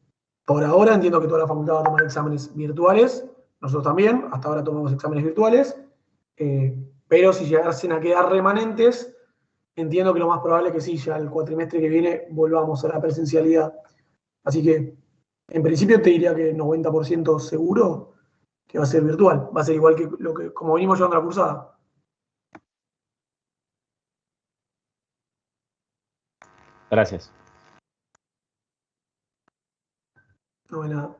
por ahora entiendo que toda la facultad va a tomar exámenes virtuales, nosotros también, hasta ahora tomamos exámenes virtuales, pero si llegasen a quedar remanentes, entiendo que lo más probable es que sí, ya el cuatrimestre que viene volvamos a la presencialidad. Así que, en principio te diría que 90% seguro que va a ser virtual, va a ser igual que lo que como venimos llevando la cursada. Gracias. No hay nada.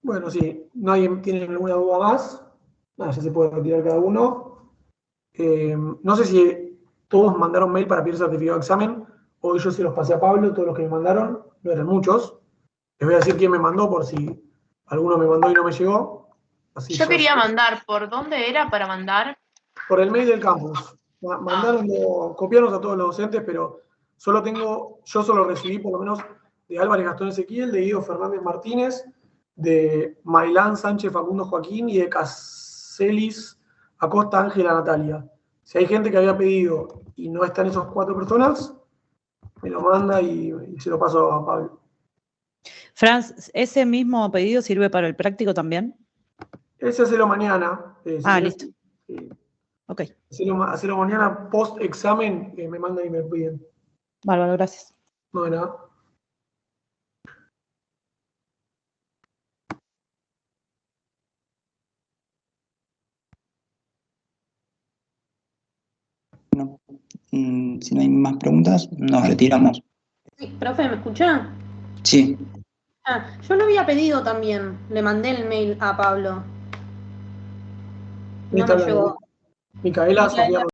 Bueno, sí, nadie tiene ninguna duda más. Nada, ya se puede retirar cada uno. No sé si todos mandaron mail para pedir certificado de examen. Hoy yo se los pasé a Pablo, todos los que me mandaron, no eran muchos. Les voy a decir quién me mandó por si alguno me mandó y no me llegó. Así Yo quería mandar, ¿por dónde era para mandar? por el mail del campus. Copiaron a todos los docentes, pero yo solo recibí por lo menos de Álvarez Gastón Ezequiel, de Guido Fernández Martínez, de Mailán Sánchez Facundo Joaquín y de Caselis Acosta Ángela Natalia. Si hay gente que había pedido y no están esas 4 personas, me lo manda y se lo paso a Pablo. Franz, ¿ese mismo pedido sirve para el práctico también? Ese hacelo mañana. Listo. Ok. Hacelo mañana post examen, me mandan y me piden. Bárbaro, gracias. No de nada. Si no hay más preguntas, nos retiramos. Sí, profe, ¿me escucha? Sí. Yo lo había pedido también. Le mandé el mail a Pablo. No me llegó. Micaela Sofía